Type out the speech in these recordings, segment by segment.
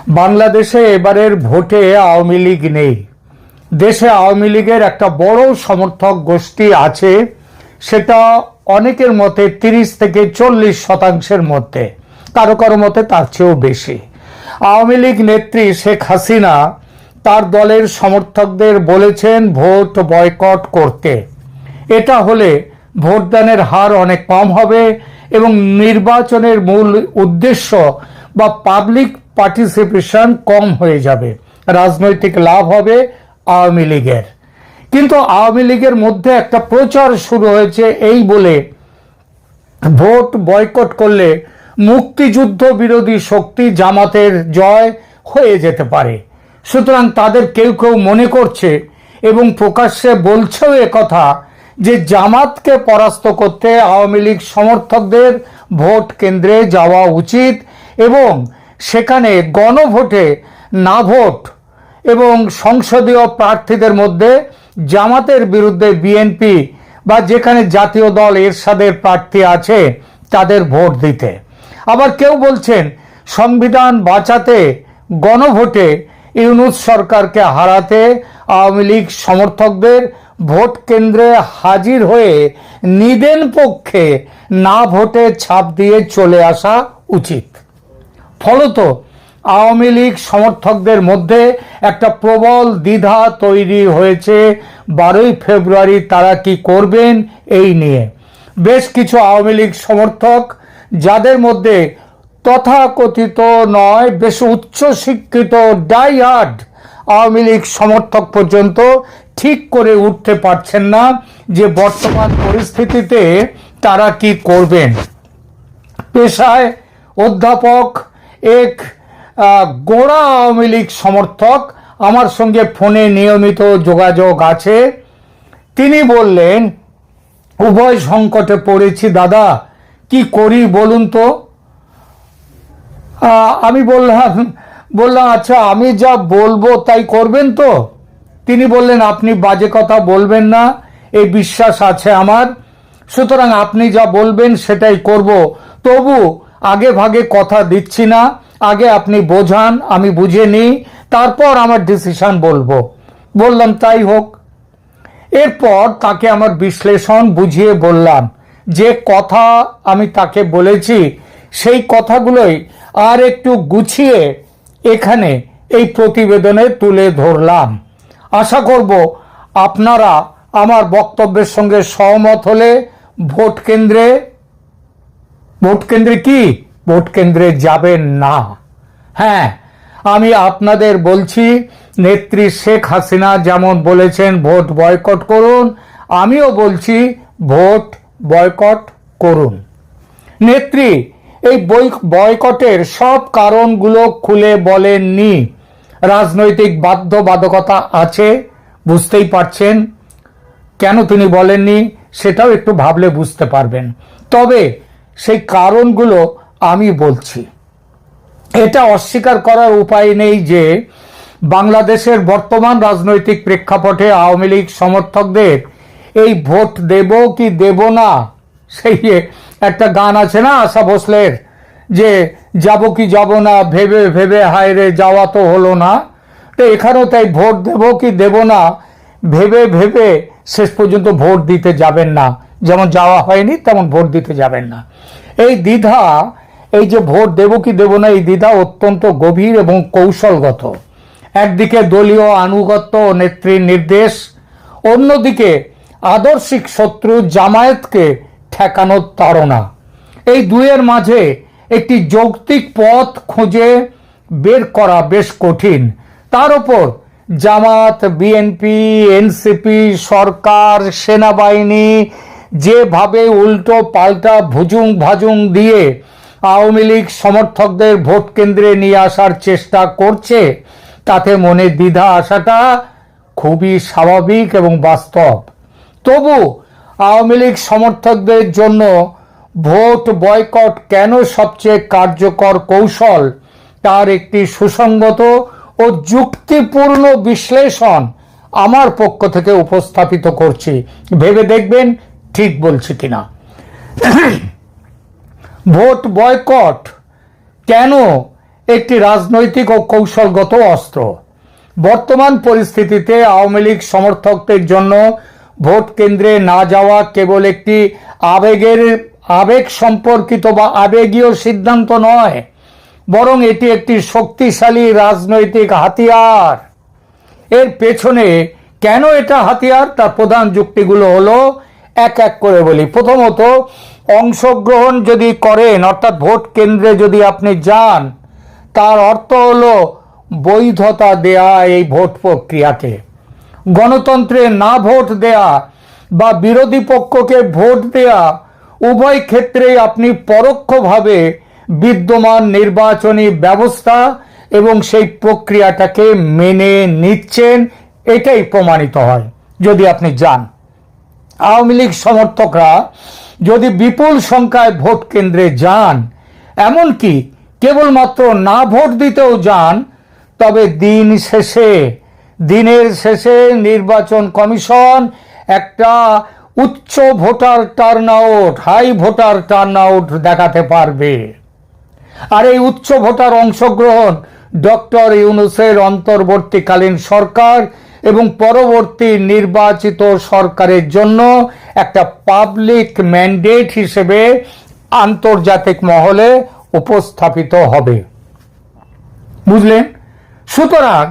বাংলাদেশে এবারের ভোটে আওয়ামী লীগ নেই। দেশে আওয়ামী লীগের একটা বড় সমর্থক গোষ্ঠী আছে, সেটা অনেকের মতে 30 থেকে 40% মধ্যে, কারো কারো মতে তার চেয়েও বেশি। আওয়ামী লীগ নেত্রী শেখ হাসিনা তার দলের সমর্থকদের বলেছেন ভোট বয়কট করতে। এটা হলে ভোটদানের হার অনেক কম হবে এবং নির্বাচনের মূল উদ্দেশ্য বা পাবলিক পার্টিসিপেশন কম হয়ে যাবে, রাজনৈতিক লাভ হবে আওয়ামী লীগের। কিন্তু আওয়ামী লীগের মধ্যে একটা প্রচার শুরু হয়েছে এই বলে ভোট বয়কট করলে মুক্তিযুদ্ধ বিরোধী শক্তি জামাতের জয় হয়ে যেতে পারে। সুতরাং তাদের কেউ কেউ মনে করছে এবং প্রকাশ্যে বলছেও একথা যে জামাতকে পরাস্ত করতে আওয়ামী লীগ সমর্থকদের ভোট কেন্দ্রে যাওয়া উচিত এবং সেখানে গণভোটে না ভোট এবং সংসদীয় প্রার্থীদের মধ্যে জামাতের বিরুদ্ধে বিএনপি বা যেখানে জাতীয় দল এরশাদের প্রার্থী আছে তাদের ভোট দিতে। আবার কেউ বলছেন সংবিধান বাঁচাতে গণভোটে ইউনূস সরকারকে হারাতে আওয়ামী লীগ সমর্থকদের ভোট কেন্দ্রে হাজির হয়ে নিদেন পক্ষে না ভোটে ছাপ দিয়ে চলে আসা উচিত। ফলত আওয়ামী লীগ সমর্থকদের মধ্যে একটা প্রবল দ্বিধা তৈরি হয়েছে 12ই ফেব্রুয়ারি তারা কি করবেন এই নিয়ে। বেশ কিছু আওয়ামী লীগ সমর্থক, যাদের মধ্যে তথাকথিত নয় বেশ উচ্চ শিক্ষিত ডাইহার্ড আওয়ামী লীগ সমর্থক পর্যন্ত ঠিক করে উঠতে পারছেন না যে বর্তমান পরিস্থিতিতে তারা কি করবেন। পেশায় অধ্যাপক এক গোড়া আওয়ামী লীগ সমর্থক আমার সঙ্গে ফোনে নিয়মিত যোগাযোগ আছে। তিনি বললেন, উভয় সংকটে পড়েছি দাদা, কি করি বলুন তো। আমি বললাম আচ্ছা আমি যা বলবো তাই করবেন তো। তিনি বললেন, আপনি বাজে কথা বলবেন না, এই বিশ্বাস আছে আমার, সুতরাং আপনি যা বলবেন সেটাই করব। তবু আগে ভাগে কথা দিচ্ছি না, আগে আপনি বোঝান, আমি বুঝে নিই, তারপর আমার ডিসিশন বলবো। বললাম তাই হোক। এরপর তাকে আমার বিশ্লেষণ বুঝিয়ে বললাম, যে কথা আমি তাকে বলেছি সেই কথাগুলোই আর একটু গুছিয়ে এখানে এই প্রতিবেদনে তুলে ধরলাম। আশা করব আপনারা আমার বক্তব্যের সঙ্গে সহমত হলে ভোট কেন্দ্রে যাবেন না। হ্যাঁ, আমি আপনাদের বলছি, নেত্রী শেখ হাসিনা যেমন বলেছেন ভোট বয়কট করুন, আমিও বলছি ভোট বয়কট করুন। নেত্রী এই বয়কটের সব কারণগুলো খুলে বলেননি। রাজনৈতিক বাধ্যবাধকতা আছে, বুঝতেই পারছেন কেন তিনি বলেননি, সেটাও একটু ভাবলে বুঝতে পারবেন। তবে সেই কারণগুলো আমি বলছি। এটা অস্বীকার করার উপায় নেই যে বাংলাদেশের বর্তমান রাজনৈতিক প্রেক্ষাপটে আওয়ামী লীগ সমর্থকদের এই ভোট দেব কি দেব না, সেই একটা গান আছে না আশা ভোসলের, যে যাব কি যাব না ভেবে ভেবে হায় রে যাওয়া তো হলো না। তো এখানেও তাই ভোট দেব কি দেব না ভেবে ভেবে শেষ পর্যন্ত ভোট দিতে যাবেন না, যেমন যাওয়া হয়নি তেমন ভোট দিতে যাবেন না। এই দ্বিধা, এই যে ভোট দেব কি দেব না, এই দ্বিধা অত্যন্ত গভীর এবং কৌশলগত। একদিকে দলীয় আনুগত্য ও নেত্রীর নির্দেশ, অন্যদিকে আদর্শিক শত্রু জামায়াতকে ঠেকানোর তাড়না। এই দুয়ের মাঝে একটি যৌক্তিক পথ খুঁজে বের করা বেশ কঠিন। তার উপর জামাত, বিএনপি, এনসিপি, সরকার, সেনাবাহিনী যেভাবে উল্টো পাল্টা ভুজুং ভাজুং দিয়ে আওয়ামী লীগ সমর্থকদের ভোট কেন্দ্রে নিয়ে আসার চেষ্টা করছে, তাতে মনে দ্বিধা আসাটা খুবই স্বাভাবিক এবং বাস্তব। তবু আওয়ামী লীগ সমর্থকদের জন্য ভোট বয়কট কেন সবচেয়ে কার্যকর কৌশল, তার একটি সুসংগত ও যুক্তিপূর্ণ বিশ্লেষণ আমার পক্ষ থেকে উপস্থাপিত করছি। ভেবে দেখবেন ঠিক বলছি কিনা। ভোট বয়কট কেন একটি রাজনৈতিক ও কৌশলগত অস্ত্র। বর্তমান পরিস্থিতিতে আওয়ামী লীগ সমর্থকদের জন্য ভোট কেন্দ্রে না যাওয়া কেবল একটি আবেগ সম্পর্কিত বা আবেগীয় সিদ্ধান্ত নয়, বরং এটি একটি শক্তিশালী রাজনৈতিক হাতিয়ার। এর পেছনে কেন এটা হাতিয়ার, তার প্রধান যুক্তিগুলো হলো, এক এক করে বলি। প্রথমত, অংশগ্রহণ যদি করেন, অর্থাৎ ভোট কেন্দ্রে যদি আপনি যান, তার অর্থ হলো বৈধতা দেয়া এই ভোট প্রক্রিয়াকে। গণতন্ত্রে না ভোট দেয়া বা বিরোধী পক্ষকে ভোট দেয়া উভয় ক্ষেত্রেই আপনি পরোক্ষভাবে বিদ্যমান নির্বাচনী ব্যবস্থা এবং সেই প্রক্রিয়াটাকে মেনে নিচ্ছেন, এটাই প্রমাণিত হয় যদি আপনি যান। আওয়ামী লীগ সমর্থকরা যদি বিপুল সংখ্যায় ভোট কেন্দ্রে যান, এমনকি কেবলমাত্র না ভোট দিতেও যান, তবে দিনের শেষে নির্বাচন কমিশন একটা উচ্চ ভোটার টার্নআউট, হাই ভোটার টার্নআউট দেখাতে পারবে। আর এই উচ্চ ভোটার অংশগ্রহণ ডক্টর ইউনূসের অন্তর্বর্তীকালীন সরকার এবং পরবর্তী নির্বাচিত সরকারের জন্য একটা পাবলিক ম্যান্ডেট হিসেবে আন্তর্জাতিক মহলে উপস্থাপিত হবে। বুঝলেন? সুতরাং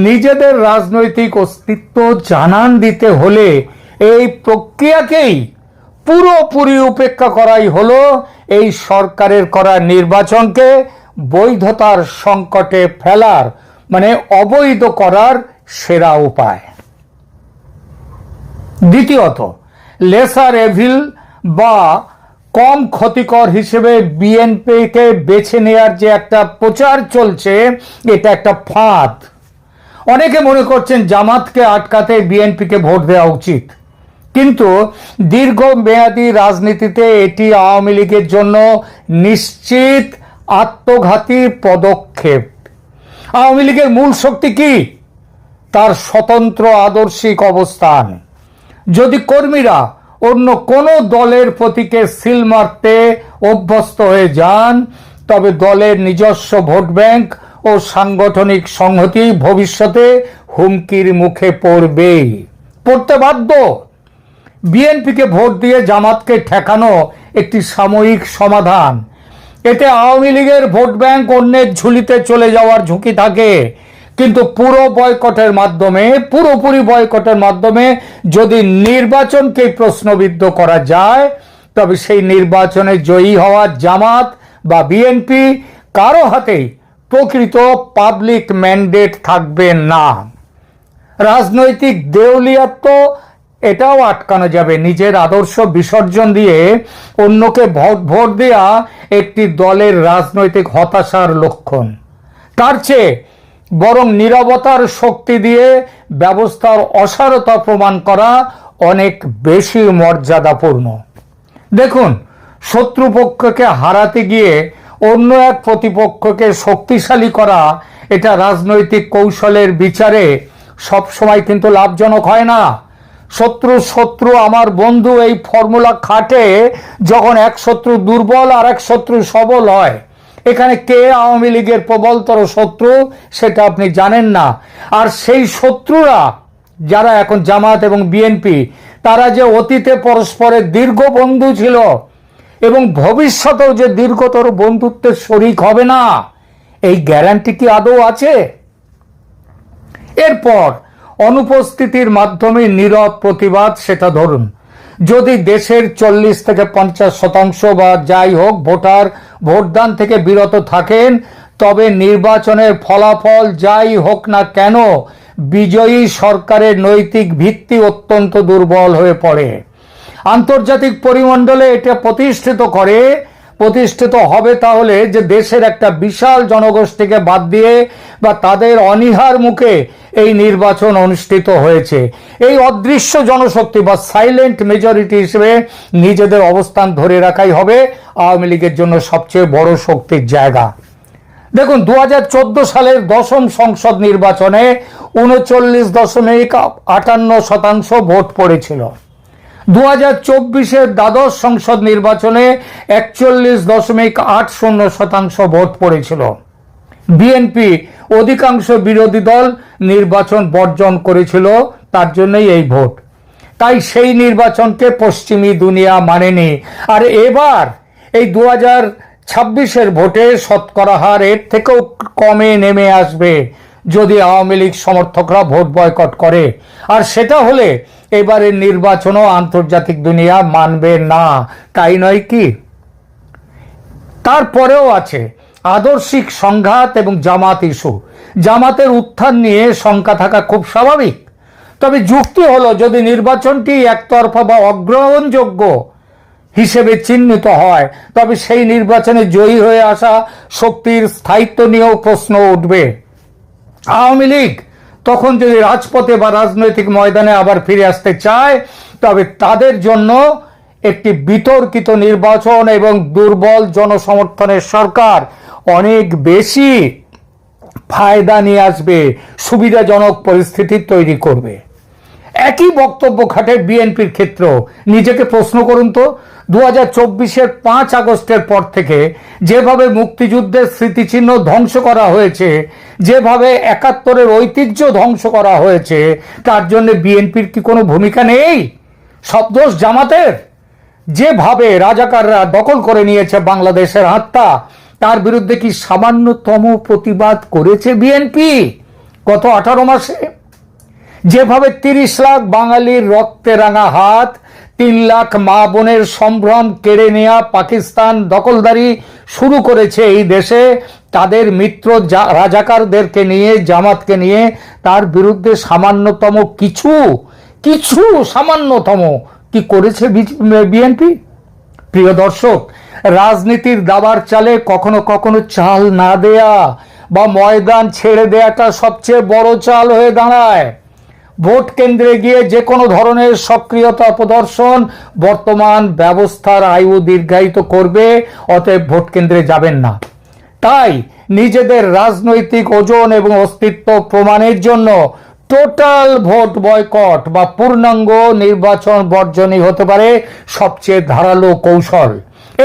নিজেদের রাজনৈতিক অস্তিত্ব জানান দিতে হলে এই প্রক্রিয়াকেই পুরোপুরি উপেক্ষা করাই হলো এই সরকারের করা নির্বাচনকে বৈধতার সংকটে ফেলার, মানে অবৈধ করার সেরা উপায়। দ্বিতীয়ত, লেসার এভিল বা কম ক্ষতিকর হিসেবে বিএনপিকে বেছে নেয়ার যে একটা প্রচার চলছে, এটা একটা ফাঁদ। অনেকে মনে করছেন জামাতকে আটকাতে বিএনপিকে ভোট দেওয়া উচিত, কিন্তু দীর্ঘমেয়াদী রাজনীতিতে এটি আওয়ামী লীগের জন্য নিশ্চিত আত্মঘাতী পদক্ষেপ। আওয়ামী লীগের মূল শক্তি কি? তার স্বতন্ত্র আদর্শিক অবস্থান। যদি কর্মীরা অন্য কোনো দলের প্রতীকে সিল মারতে অভ্যস্ত হয়ে যান, তবে দলের নিজস্ব ভোট ব্যাংক ও সাংগঠনিক সংহতি ভবিষ্যতে হুমকির মুখে পড়তে বাধ্য। বিএনপিকে ভোট দিয়ে জামাতকে ঠেকানো একটি সাময়িক সমাধান। এতে আওয়ামী লীগের ভোট ব্যাংক অন্যের ঝুলিতে চলে যাওয়ার ঝুঁকি থাকে, কিন্তু পুরোপুরি বয়কটের মাধ্যমে যদি নির্বাচনকে প্রশ্নবিদ্ধ করা যায়, তবে সেই নির্বাচনে জয়ী হওয়া জামাত বা বিএনপি কারো হাতেই প্রকৃত পাবলিক ম্যান্ডেট থাকবে না। রাজনৈতিক দেউলিয়াত্ব এটাও আটকানো যাবে। নিজের আদর্শ বিসর্জন দিয়ে অন্যকে ভোট দেয়া একটি দলের রাজনৈতিক হতাশার লক্ষণ। তার চেয়ে বরং নীরবতার শক্তি দিয়ে ব্যবস্থার অসারতা প্রমাণ করা অনেক বেশি মর্যাদাপূর্ণ। দেখুন, শত্রুপক্ষকে হারাতে গিয়ে অন্য এক প্রতিপক্ষকে শক্তিশালী করা, এটা রাজনৈতিক কৌশলের বিচারে সবসময় কিন্তু লাভজনক হয় না। শত্রু আমার বন্ধু এই ফর্মুলা খাটে যখন এক শত্রু দুর্বল আর এক শত্রু সবল হয়। এখানে কে আওয়ামী লীগের প্রবলতর শত্রু সেটা আপনি জানেন না। আর সেই শত্রুরা যারা এখন জামাত এবং বিএনপি, তারা যে অতীতে পরস্পরের দীর্ঘ বন্ধু ছিল এবং ভবিষ্যতেও যে দীর্ঘতর বন্ধুত্বের শরিক হবে না, এই গ্যারান্টি কি আদৌ আছে? এরপর অনুপস্থিতির মাধ্যমে নীরব প্রতিবাদ, সেটা ধরুন। যদি দেশের 40 থেকে 50% বা যাই হোক ভোটদান থেকে বিরত থাকেন, তবে নির্বাচনের ফলাফল যাই হোক না কেন, বিজয়ী সরকারের নৈতিক ভিত্তি অত্যন্ত দুর্বল হয়ে পড়ে। আন্তর্জাতিক পরিমণ্ডলে এটা প্রতিষ্ঠিত হবে তাহলে যে দেশের একটা বিশাল জনগোষ্ঠীকে বাদ দিয়ে বা তাদের অনীহার মুখে এই নির্বাচন অনুষ্ঠিত হয়েছে। এই অদৃশ্য জনশক্তি বা সাইলেন্ট মেজরিটি হিসেবে নিজেদের অবস্থান ধরে রাখাই হবে আওয়ামী লীগের জন্য সবচেয়ে বড় শক্তির জায়গা। দেখুন, 2014 সালের 10ম সংসদ নির্বাচনে 39.58% ভোট পড়েছিল। 2024-এর দ্বাদশ সংসদ নির্বাচনে 41.80% ভোট পড়েছিল। বিএনপি অধিকাংশ বিরোধী দল নির্বাচন বর্জন করেছিল, তার জন্যই এই ভোট। তাই সেই নির্বাচনকে পশ্চিমী দুনিয়া মানেনি। আর এবার এই 2026-এর ভোটে শতকরা হার এর থেকেও কমে নেমে আসবে যদি আওয়ামী লীগ সমর্থকরা ভোট বয়কট করে। আর সেটা হলে এবারের নির্বাচনও আন্তর্জাতিক দুনিয়া মানবে না, তাই নয় কি? তারপরেও আছে আদর্শিক সংঘাত এবং জামাত ইস্যু। জামাতের উত্থান নিয়ে শঙ্কা থাকা খুব স্বাভাবিক। তবে যুক্তি হলো, যদি নির্বাচনটি একতরফা বা অগ্রহণযোগ্য হিসেবে চিহ্নিত হয়, তবে সেই নির্বাচনে জয়ী হয়ে আসা শক্তির স্থায়িত্ব নিয়েও প্রশ্ন উঠবে। আওয়ামী লীগ তখন যদি রাজপথে বা রাজনৈতিক ময়দানে আবার ফিরে আসতে চায়, তবে তাদের জন্য একটি বিতর্কিত নির্বাচন এবং দুর্বল জনসমর্থনের সরকার অনেক বেশি ফায়দা নিয়ে আসবে, সুবিধাজনক পরিস্থিতি তৈরি করবে। একই বক্তব্য খাটে বিএনপির ক্ষেত্রেও। নিজেকে প্রশ্ন করুন তো, 2024-এর 5 আগস্টের পর থেকে যেভাবে মুক্তিযুদ্ধের স্মৃতিচিহ্ন ধ্বংস করা হয়েছে, যেভাবে 71-এর ঐতিহ্য ধ্বংস করা হয়েছে, তার জন্য বিএনপির কি কোনো ভূমিকা নেই? সব দোষ জামাতের? যেভাবে রাজাকাররা দখল করে নিয়েছে বাংলাদেশের আত্মা, তার বিরুদ্ধে কি সামান্যতম প্রতিবাদ করেছে বিএনপি গত 18 মাসে? যেভাবে 30 লাখ বাঙালির রক্তে রাঙা হাত, 3 লাখ মা বোনের সম্ভ্রম কেড়ে নেওয়া পাকিস্তান দখলদারি শুরু করেছে এই দেশে, তাদের মিত্র রাজাকারদেরকে নিয়ে, জামাতকে নিয়ে, তার বিরুদ্ধে সামান্যতম কিছু সামান্যতম কি করেছে বিএনপি? প্রিয় দর্শক, রাজনীতির দাবার চালে কখনো কখনো চাল না দেয়া বা ময়দান ছেড়ে দেয়াটা সবচেয়ে বড় চাল হয়ে দাঁড়ায়। ভোট কেন্দ্রে গিয়ে যে কোনো ধরনের সক্রিয়তা প্রদর্শন বর্তমান ব্যবস্থার আয়ু দীর্ঘায়িত করবে, অতএব ভোট কেন্দ্রে যাবেন না। তাই নিজেদের রাজনৈতিক ওজন এবং অস্তিত্ব প্রমাণের জন্য টোটাল ভোট বয়কট বা পূর্ণাঙ্গ নির্বাচন বর্জনই হতে পারে সবচেয়ে ধারালো কৌশল।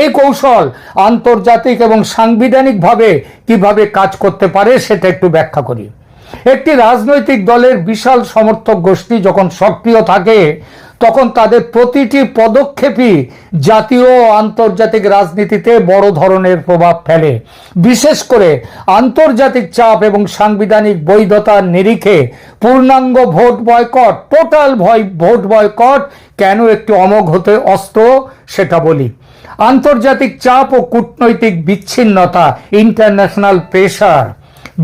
এই কৌশল আন্তর্জাতিক এবং সাংবিধানিকভাবে কিভাবে কাজ করতে পারে সেটা একটু ব্যাখ্যা করি। একটি রাজনৈতিক দলের বিশাল সমর্থক গোষ্ঠী যখন সক্রিয় থাকে, তখন তাদের প্রতিটি পদক্ষেপই জাতীয় ও আন্তর্জাতিক রাজনীতিতে বড় ধরনের প্রভাব ফেলে। বিশেষ করে আন্তর্জাতিক চাপ এবং সাংবিধানিক বৈধতার নিরিখে পূর্ণাঙ্গ vote boycott, total vote boycott কেন একটি অমোঘ হতে অস্ত্র সেটা বলি। আন্তর্জাতিক চাপ ও কূটনৈতিক বিচ্ছিন্নতা, ইন্টারন্যাশনাল প্রেশার।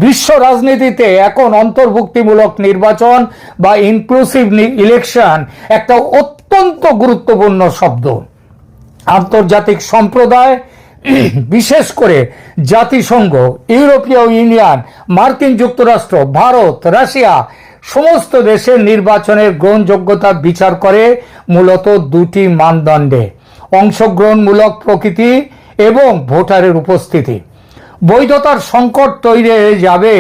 বিশ্ব রাজনীতিতে এখন অন্তর্ভুক্তিমূলক নির্বাচন বা ইনক্লুসিভ ইলেকশন একটা অত্যন্ত গুরুত্বপূর্ণ শব্দ। আন্তর্জাতিক সম্প্রদায়, বিশেষ করে জাতিসংঘ, ইউরোপীয় ইউনিয়ন, মার্কিন যুক্তরাষ্ট্র, ভারত, রাশিয়া সমস্ত দেশের নির্বাচনের গ্রহণযোগ্যতা বিচার করে মূলত দুটি মানদণ্ডে: অংশগ্রহণমূলক প্রকৃতি এবং ভোটারের উপস্থিতি। বৈধতার সংকট তৈরি হয়ে যাবে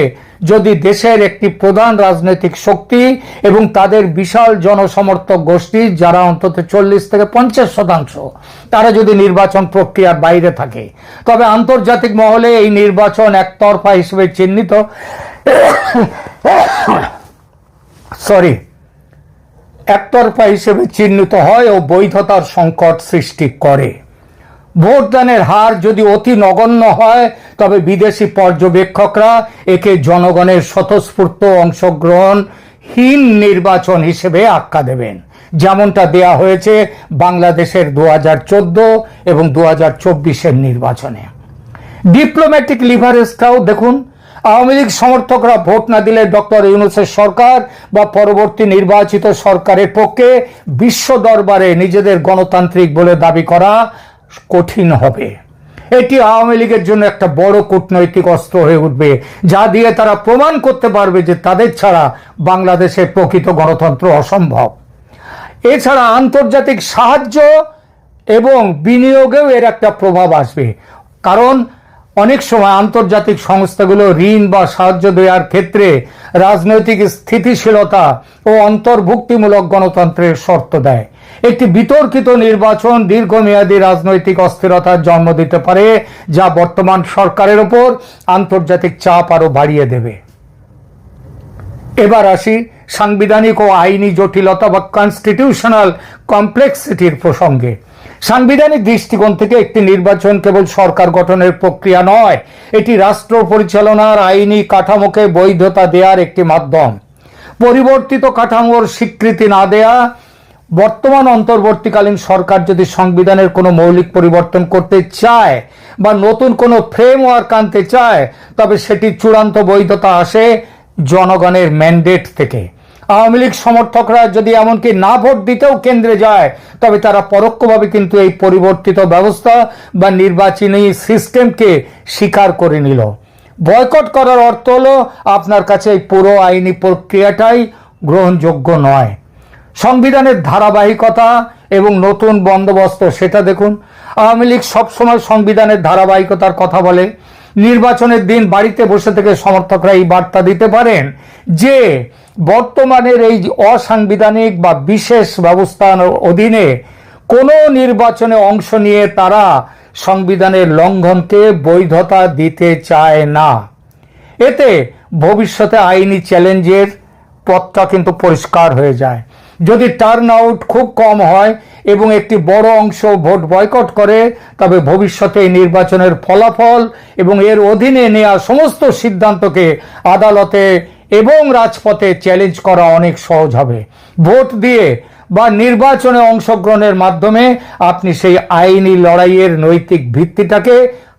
যদি দেশের একটি প্রধান রাজনৈতিক শক্তি এবং তাদের বিশাল জনসমর্থক গোষ্ঠী, যারা অন্তত 40 থেকে 50%, তারা যদি নির্বাচন প্রক্রিয়ার বাইরে থাকে। তবে আন্তর্জাতিক মহলে এই নির্বাচন একতরফা হিসেবে চিহ্নিত একতরফা হিসেবে চিহ্নিত হয় ও বৈধতার সংকট সৃষ্টি করে। ভোটদানের হার যদি অতি নগণ্য হয়, তবে বিদেশি পর্যবেক্ষকরা একে জনগণের স্বতঃস্ফূর্ত অংশগ্রহণহীন নির্বাচন হিসেবে আখ্যা দেবেন, যেমনটা দেয়া হয়েছে বাংলাদেশের 2014 এবং 2024-এর নির্বাচনে। ডিপ্লোম্যাটিক লিভারেজটাও দেখুন। আওয়ামী লীগ সমর্থকরা ভোট না দিলে ডক্টর ইউনূসের সরকার বা পরবর্তী নির্বাচিত সরকারের পক্ষে বিশ্ব দরবারে নিজেদের গণতান্ত্রিক বলে দাবি করা কঠিন হবে। এটি আওয়ামী লীগের জন্য একটা বড় কূটনৈতিক অস্ত্র হয়ে উঠবে, যা দিয়ে তারা প্রমাণ করতে পারবে যে তাদের ছাড়া বাংলাদেশের প্রকৃত গণতন্ত্র অসম্ভব। এছাড়া আন্তর্জাতিক সাহায্য এবং বিনিয়োগেও এর একটা প্রভাব আসবে, কারণ অনেক সময় আন্তর্জাতিক সংস্থাগুলো ঋণ বা সাহায্য দেওয়ার ক্ষেত্রে রাজনৈতিক স্থিতিশীলতা ও অন্তর্ভুক্তিমূলক গণতন্ত্রের শর্ত দেয়। একটি বিতর্কিত নির্বাচন দীর্ঘমেয়াদী রাজনৈতিক অস্থিরতার জন্ম দিতে পারে, যা বর্তমান সরকারের উপর আন্তর্জাতিক চাপ আরো বাড়িয়ে দেবে। এবার আসি সাংবিধানিক ও আইনি জটিলতা বা কনস্টিটিউশনাল কমপ্লেক্সিটির প্রসঙ্গে। সাংবিধানিক দৃষ্টিকোণ থেকে একটি নির্বাচন কেবল সরকার গঠনের প্রক্রিয়া নয়, এটি রাষ্ট্র পরিচালনার আইনি কাঠামোকে বৈধতা দেওয়ার একটি মাধ্যম। পরিবর্তিত কাঠামোর স্বীকৃতি না দেয়া বর্তমান অন্তর্বর্তীকালীন সরকার যদি সংবিধানের কোনো মৌলিক পরিবর্তন করতে চায় বা নতুন কোনো ফ্রেমওয়ার্ক আনতে চায়, তবে সেটি চূড়ান্ত বৈধতা আসে জনগণের ম্যান্ডেট থেকে। আওয়ামী লীগ সমর্থকরা যদি এমনকি না ভোট দিতেও কেন্দ্রে যায়, তবে তারা পরোক্ষভাবে কিন্তু এই পরিবর্তিত ব্যবস্থা বা নির্বাচনী সিস্টেমকে স্বীকার করে নিল। বয়কট করার অর্থ হলো আপনার কাছে এই পুরো আইনি প্রক্রিয়াটাই গ্রহণযোগ্য নয়। সংবিধানের ধারাবাহিকতা এবং নতুন বন্দোবস্ত সেটা দেখুন। আওয়ামী লীগ সবসময় সংবিধানের ধারাবাহিকতার কথা বলে। নির্বাচনের দিন বাড়িতে বসে থেকে সমর্থকরা এই বার্তা দিতে পারেন যে বর্তমানের এই অসাংবিধানিক বা বিশেষ ব্যবস্থার অধীনে কোনো নির্বাচনে অংশ নিয়ে তারা সংবিধানের লঙ্ঘনকে বৈধতা দিতে চায় না। এতে ভবিষ্যতে আইনি চ্যালেঞ্জের পথটা কিন্তু পরিষ্কার হয়ে যায়। যদি টার্ন আউট খুব কম হয় এবং একটি বড় অংশ ভোট বয়কট করে, তবে ভবিষ্যতে এই নির্বাচনের ফলাফল এবং এর অধীনে নেওয়া সমস্ত সিদ্ধান্তকে আদালতে এবং রাজপথে চ্যালেঞ্জ করা অনেক সহজ হবে। ভোট দিয়ে বা নির্বাচনে অংশগ্রহণের মাধ্যমে আপনি সেই আইনি লড়াইয়ের নৈতিক ভিত্তিটাকে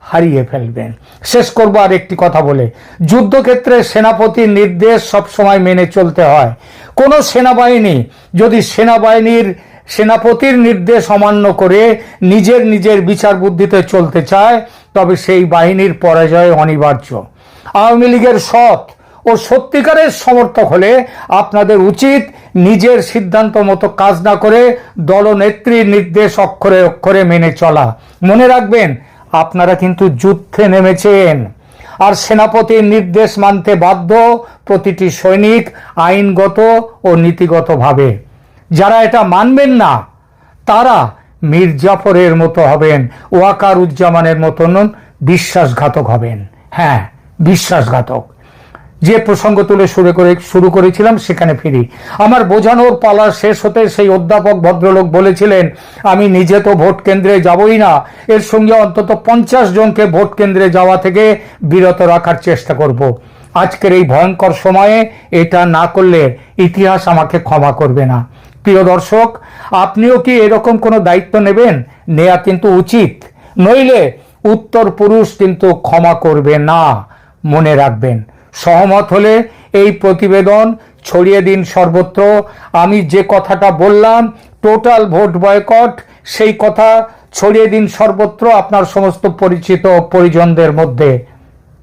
হারিয়ে ফেলবেন। শেষ করবো আর একটি কথা বলে, যুদ্ধক্ষেত্রে সেনাপতির নির্দেশ সবসময় মেনে চলতে হয়। কোনো সেনাবাহিনী যদি সেনাপতির নির্দেশ অমান্য করে নিজের বিচার বুদ্ধিতে চলতে চায়, তবে সেই বাহিনীর পরাজয় অনিবার্য। আওয়ামী লীগের সৎ ও সত্যিকারের সমর্থক হলে আপনাদের উচিত নিজের সিদ্ধান্ত মতো কাজ না করে দলনেত্রীর নির্দেশ অক্ষরে অক্ষরে মেনে চলা। মনে রাখবেন, আপনারা কিন্তু যুদ্ধে নেমেছেন, আর সেনাপতির নির্দেশ মানতে বাধ্য প্রতিটি সৈনিক আইনগত ও নীতিগতভাবে। যারা এটা মানবেন না, তারা মীর জাফরের মতো হবেন, ওয়াকারুজ্জামানের মতন বিশ্বাসঘাতক হবেন। হ্যাঁ, বিশ্বাসঘাতক। যে প্রসঙ্গ তুলে শুরু করেছিলাম সেখানে ফিরি। আমার বোঝানোর পালা শেষ হতে সেই অধ্যাপক ভদ্রলোক বলেছিলেন, আমি নিজে তো ভোট কেন্দ্রে যাবই না, এর সঙ্গে অন্তত 50 জনকে ভোট কেন্দ্রে যাওয়া থেকে বিরত রাখার চেষ্টা করব। আজকের এই ভয়ঙ্কর সময়ে এটা না করলে ইতিহাস আমাকে ক্ষমা করবে না। প্রিয় দর্শক, আপনিও কি এরকম কোনো দায়িত্ব নেবেন? নেওয়া কিন্তু উচিত, নইলে উত্তর পুরুষ কিন্তু ক্ষমা করবে না। মনে রাখবেন, সহমত হলে এই প্রতিবেদন ছড়িয়ে দিন সর্বত্র। আমি যে কথাটা বললাম, টোটাল ভোট বয়কট, সেই কথা ছড়িয়ে দিন সর্বত্র আপনার সমস্ত পরিচিত পরিজনদের মধ্যে।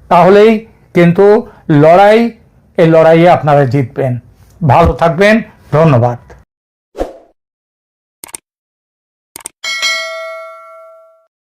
তাহলেই কিন্তু এই লড়াইয়ে আপনারা জিতবেন। ভালো থাকবেন। ধন্যবাদ।